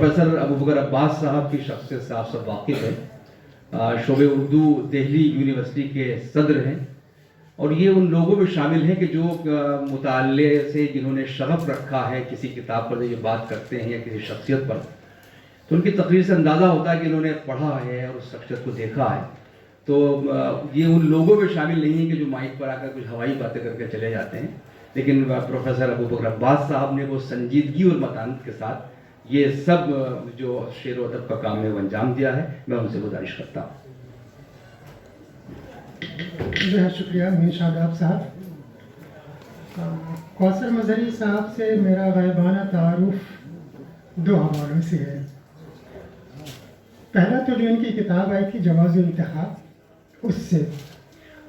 Professor Abubakar عباس صاحب کی شخصیت سے آپ سب واقف ہیں. شعبہ اردو دہلی یونیورسٹی کے صدر ہیں اور یہ ان لوگوں میں شامل ہیں کہ جو مطالعے سے جنہوں نے شغف رکھا ہے کسی کتاب پر یہ بات کرتے ہیں یا کسی شخصیت پر، تو ان کی تقریر سے اندازہ ہوتا ہے کہ انہوں نے پڑھا ہے اور اس شخصیت کو دیکھا ہے. تو یہ ان لوگوں میں شامل نہیں ہے کہ جو مائک پر آ کر کچھ ہوائی باتیں کر کے چلے جاتے ہیں، لیکن پروفیسر ابوبکر عباس صاحب نے وہ سنجیدگی اور متانت کے ساتھ یہ سب جو شعر و ادب کا کام ہے وہ انجام دیا ہے. میں ان سے گزارش کرتا ہوں. بہت شکریہ میر شاداب صاحب. کوثر مظہری صاحب سے میرا غائبانہ تعارف دو حوالوں سے ہے. پہلا تو جو ان کی کتاب آئی تھی جواز انتخاب، اس سے،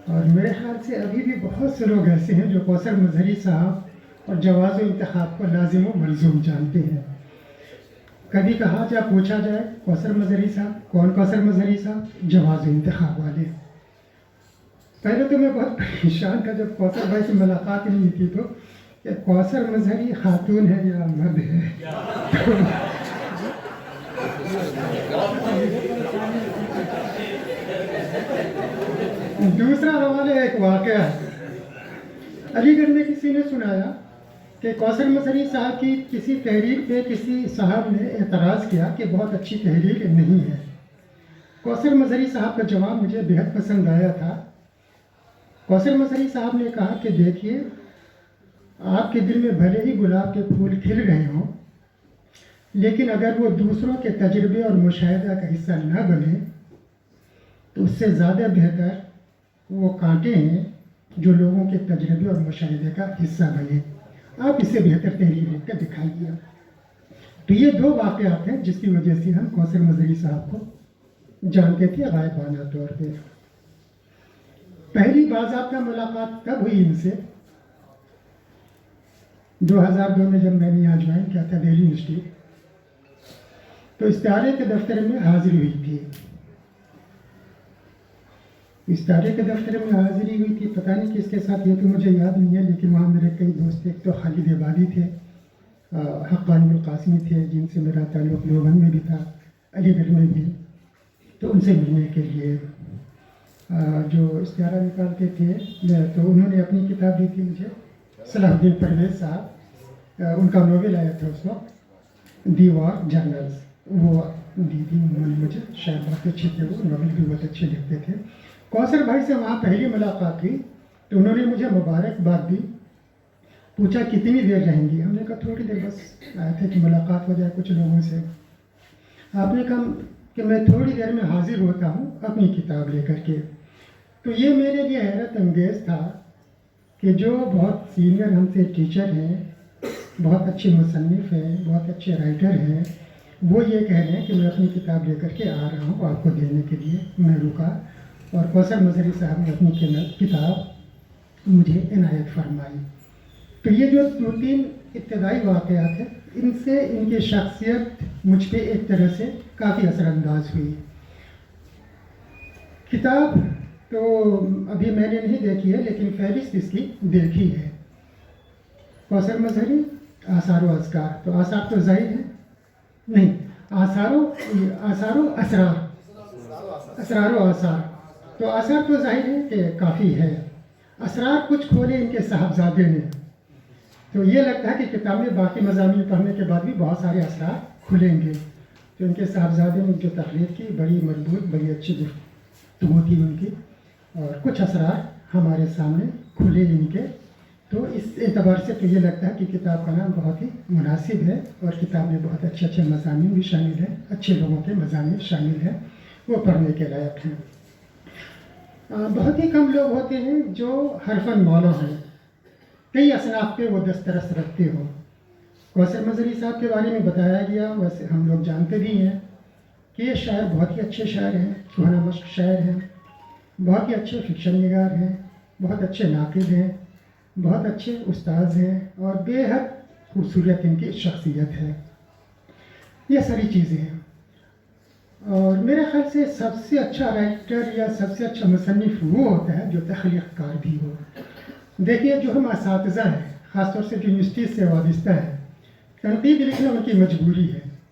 اور میرے خیال سے ابھی بھی بہت سے لوگ ایسے ہیں جو کوثر مظہری صاحب اور جواز انتخاب کو لازم و ملزوم جانتے ہیں. کبھی کہا جا پوچھا جائے کوثر مظہری صاحب، کون کوثر مظہری صاحب؟ جواز انتخاب والے. پہلے تو میں بہت پریشان تھا جب کوثر بھائی سے ملاقات نہیں تھی تو کہ کوثر مظہری خاتون ہے یا مرد ہے. دوسرا حوالہ ایک واقعہ ہے. علی گڑھ میں کسی نے سنایا کہ کوثر مظہری صاحب کی کسی تحریر پہ کسی صاحب نے اعتراض کیا کہ بہت اچھی تحریر نہیں ہے. کوثر مظہری صاحب کا جواب مجھے بہت پسند آیا تھا. کوثر مظہری صاحب نے کہا کہ دیکھیے، آپ کے دل میں بھلے ہی گلاب کے پھول کھل گئے ہوں، لیکن اگر وہ دوسروں کے تجربے اور مشاہدہ کا حصہ نہ بنے تو اس سے زیادہ بہتر وہ کانٹے ہیں جو لوگوں کے تجربے اور مشاہدے کا حصہ بنے. آپ اس سے بہتر تحریر لکھ کر دکھائیے. تو یہ دو واقعات ہیں جس کی وجہ سے ہم کوثر مظہری صاحب کو جانتے تھے غائبانہ طور پہ. پہلی باضابطہ ملاقات کب ہوئی ان سے؟ 2002 میں جب میں نے یہاں جوائن کیا تھا دہلی یونیورسٹی، تو استعارے کے دفتر میں حاضری ہوئی تھی. استعارے کے دفتر میں حاضری ہوئی تھی، پتہ نہیں کس کے ساتھ، یہ تو مجھے یاد نہیں ہے، لیکن وہاں میرے کئی دوست تھے. ایک تو خالد عبادی تھے، حقانی القاسمی تھے جن سے میرا تعلق دیوبند میں بھی تھا، علی گڑھ میں بھی. تو ان سے ملنے کے لیے جو استعارہ نکالتے تھے تو انہوں نے اپنی کتاب دی تھی مجھے. صلاح الدین پرویز صاحب، ان کا ناول آیا تھا اس وقت، دی وار جرنلز، وہ دی تھی انہوں نے مجھے. شاید بہت اچھے تھے، وہ ناول بھی بہت اچھے لکھتے تھے. کوثر بھائی سے وہاں پہلی ملاقات ہوئی تو انہوں نے مجھے مبارکباد دی. پوچھا کتنی دیر رہیں گی؟ ہم نے کہا تھوڑی دیر، بس آئے تھے کہ ملاقات ہو جائے کچھ لوگوں سے. آپ نے کہا کہ میں تھوڑی دیر میں حاضر ہوتا ہوں اپنی کتاب لے کر کے. تو یہ میرے لیے حیرت انگیز تھا کہ جو بہت سینئر ہم سے ٹیچر ہیں، بہت اچھے مصنف ہیں، بہت اچھے رائٹر ہیں، وہ یہ کہہ رہے ہیں کہ میں اپنی کتاب لے کر کے آ رہا ہوں آپ کو دینے کے لیے. میں رکا اور کوثر مظہری صاحب نے اپنی کتاب مجھے عنایت فرمائی. تو یہ جو 2-3 ابتدائی واقعات ہیں، ان سے ان کی شخصیت مجھ پہ ایک طرح سے کافی اثر انداز ہوئی. کتاب تو ابھی میں نے نہیں دیکھی ہے، لیکن فہرست اس کی دیکھی ہے. کوثر مظہری آثار و اذکار، تو آثار تو ظاہر ہے نہیں، آثار و اسرار، اسرار و آثار. تو آثار تو ظاہر ہے کہ کافی ہے. اسرار کچھ کھولے ان کے صاحبزادے نے، تو یہ لگتا ہے کہ کتاب میں باقی مضامین پڑھنے کے بعد بھی بہت سارے اسرار کھلیں گے. تو ان کے صاحبزادے نے جو تخلیق کی بڑی مضبوط، بڑی اچھی گفتگو تھی ان کی، اور کچھ اسرار ہمارے سامنے کھلے ان کے. تو اس اعتبار سے تو یہ لگتا ہے کہ کتاب کا نام بہت ہی مناسب ہے، اور کتاب میں بہت اچھے اچھے مضامین بھی شامل ہیں، اچھے لوگوں کے مضامین شامل ہیں، وہ پڑھنے کے لائق ہیں. بہت ہی کم لوگ ہوتے ہیں جو حرفاً مولا ہیں، کئی اصناف پہ وہ دسترس رکھتے ہوں. کوثر مظہری صاحب کے بارے میں بتایا گیا، ویسے ہم لوگ جانتے بھی ہیں کہ یہ شاعر بہت ہی اچھے شاعر ہیں، سہنا مشق شاعر ہیں، بہت ہی اچھے فکشن نگار ہیں، بہت اچھے ناقد ہیں، بہت اچھے استاذ ہیں، اور بے حد خوبصورت ان کی شخصیت ہے. یہ ساری چیزیں ہیں. اور میرے خیال سے سب سے اچھا رائٹر یا سب سے اچھا مصنف وہ ہوتا ہے جو تخلیق کار بھی ہو. دیکھیے، جو ہم اساتذہ ہیں، خاص طور سے جو یونیورسٹی سے وابستہ ہیں، تنقید لکھنا ان کی مجبوری ہے.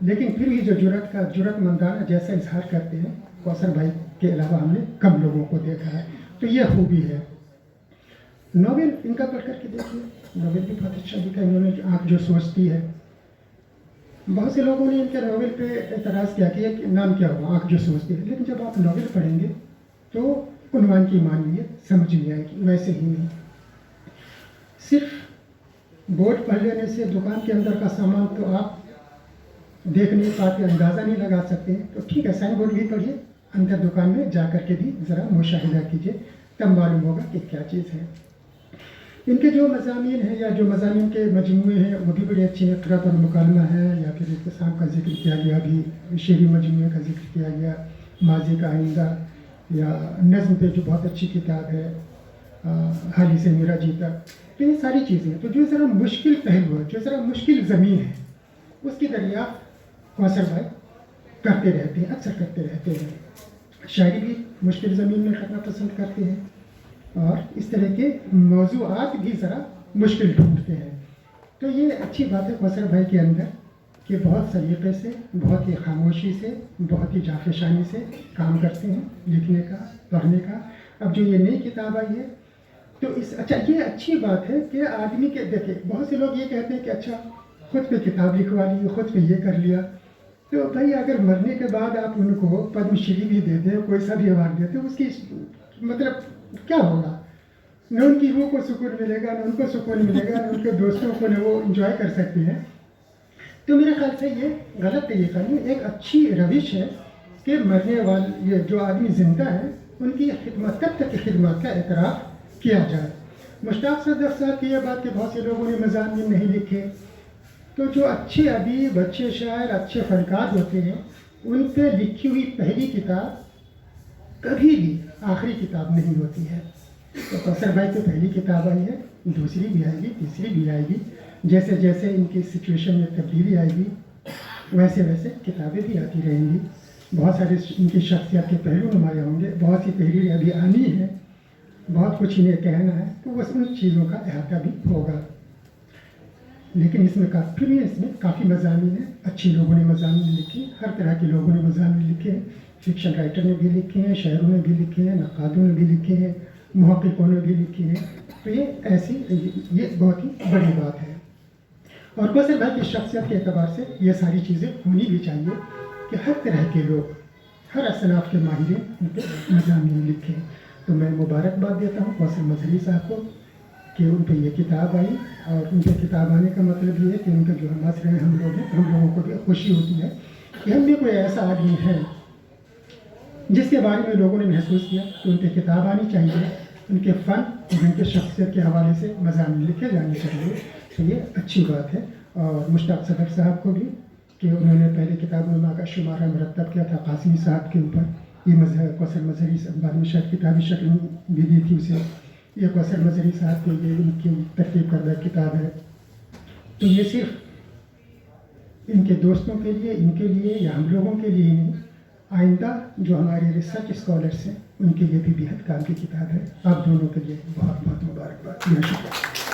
لیکن پھر بھی جو جرأت مندانہ جیسا اظہار کرتے ہیں کوثر بھائی کے علاوہ ہم نے کم لوگوں کو دیکھا ہے، تو یہ خوبی ہے۔ ناول ان کا پڑھ کر کے دیکھیے، ناول بھی بہت اچھا لکھا ہے انہوں نے، آنکھ جو سوچتی ہے۔ بہت سے لوگوں نے ان کے ناول پہ اعتراض کیا کہ نام کیا ہوا، آنکھ جو سوچتی ہے، لیکن جب آپ ناول پڑھیں گے تو عنوان کی معنویت سمجھ میں آئے گی، ویسے ہی نہیں۔ صرف بورڈ پڑھ لینے سے دکان کے اندر کا سامان تو آپ دیکھ نہیں پاتے، اندازہ نہیں لگا سکتے ہیں، تو ٹھیک ہے سائن بورڈ بھی پڑھیے، اندر دکان میں جا کر کے بھی ذرا مشاہدہ کیجیے، تب معلوم ہوگا کہ کیا چیز ہے۔ ان کے جو مضامین ہیں یا جو مضامین کے مجموعے ہیں وہ بھی بڑے اچھے ہیں، قرأت اور مکالمہ ہے، یا پھر اعتصام کا ذکر کیا گیا، ابھی شعری مجموعے کا ذکر کیا گیا، ماضی کا آئندہ، یا نظم پہ جو بہت اچھی کتاب ہے حالی سے میرا جیتا، تو یہ ساری چیزیں ہیں۔ تو جو ذرا مشکل پہلو ہے، جو ذرا مشکل زمین ہے، اس کی دریافت کوثر بھائی کرتے رہتے ہیں، اکثر کرتے رہتے ہیں۔ شاعری بھی مشکل زمین میں کرنا پسند کرتے ہیں، اور اس طرح کے موضوعات بھی ذرا مشکل ڈھونڈتے ہیں۔ تو یہ اچھی بات ہے کوثر بھائی کے اندر کہ بہت سلیقے سے، بہت ہی خاموشی سے، بہت ہی جافشانی سے کام کرتے ہیں، لکھنے کا، پڑھنے کا۔ اب جو یہ نئی کتاب آئی ہے تو اچھا یہ اچھی بات ہے کہ آدمی کے دیکھیں، بہت سے لوگ یہ کہتے ہیں کہ اچھا خود پہ کتاب لکھوا لی، خود پہ یہ کر لیا، تو بھائی اگر مرنے کے بعد آپ ان کو پدم شری بھی دے دیں، کوئی سا بھی ایوارڈ دیتے، اس کی مطلب کیا ہوگا؟ نہ ان کی روح کو سکون ملے گا، نہ ان کو سکون ملے گا، نہ ان کے دوستوں کو نہ وہ انجوائے کر سکتے ہیں۔ تو میرے خیال سے یہ غلط طریقہ نہیں، ایک اچھی روش ہے کہ مرنے والے یہ جو آدمی زندہ ہے ان کی خدمت، تب تک کی خدمات کا اعتراف کیا جائے۔ مشتاق صدر صاحب کی یہ بات کہ بہت سے لوگوں نے مضامین نہیں لکھے، تو جو اچھے ادیب، اچھے شاعر، اچھے فنکار ہوتے ہیں ان پہ لکھی ہوئی پہلی کتاب کبھی بھی آخری کتاب نہیں ہوتی ہے۔ تو کوثر بھائی کی پہلی کتاب آئی ہے، دوسری بھی آئے گی، تیسری بھی آئے گی، جیسے جیسے ان کی سچویشن میں تبدیلی آئے گی ویسے ویسے کتابیں بھی آتی رہیں گی، بہت سارے ان کی شخصیت کے پہلو نمایاں ہوں گے، بہت سی تحریریں ابھی آنی ہیں، بہت کچھ انہیں کہنا ہے، تو بس ان چیزوں کا احاطہ بھی ہوگا۔ لیکن اس میں کافی مضامین ہیں، اچھی لوگوں نے مضامین لکھے، ہر طرح کے لوگوں نے مضامین لکھے ہیں، فکشن رائٹر نے بھی لکھے ہیں، شاعروں نے بھی لکھے ہیں، نقادوں نے بھی لکھے ہیں، محققوں نے بھی لکھے ہیں، تو یہ بہت ہی بڑی بات ہے۔ اور کوثر بھائی کی شخصیت کے اعتبار سے یہ ساری چیزیں ہونی بھی چاہیے کہ ہر طرح کے لوگ، ہر اصناف کے ماہرین ان پہ مضامین لکھیں۔ تو میں مبارکباد دیتا ہوں کوثر مظہری صاحب کو کہ ان پہ یہ کتاب آئی، اور ان پہ کتاب آنے کا مطلب یہ ہے کہ ان کے جو ہمارے ہم لوگ ہیں، ہم لوگوں کو بھی خوشی ہوتی ہے کہ ہم میں کوئی ایسا آدمی ہے جس کے بارے میں لوگوں نے محسوس کیا کہ ان پہ کتاب آنی چاہیے، ان کے فن اور ان کے شخصیت کے حوالے سے مضامین لکھے جانے چاہیے، تو یہ اچھی بات ہے۔ اور مشتاق صدر صاحب کو بھی کہ انہوں نے پہلے کتاب نما کا شمارہ مرتب کیا تھا قاسمی صاحب کے اوپر، یہ کوثر مظہری بعد میں شاید کتابی شکل بھی دی تھی اسے، یہ کوثر مظہری صاحب کے یہ ان کی ترتیب کردہ کتاب ہے۔ تو یہ صرف ان کے دوستوں کے لیے، ان کے لیے یا ہم لوگوں کے لیے نہیں، آئندہ جو ہمارے ریسرچ اسکالرس ہیں ان کے لیے بھی بےحد کام کی کتاب ہے۔ آپ دونوں کے لیے بہت بہت مبارکباد، شکریہ۔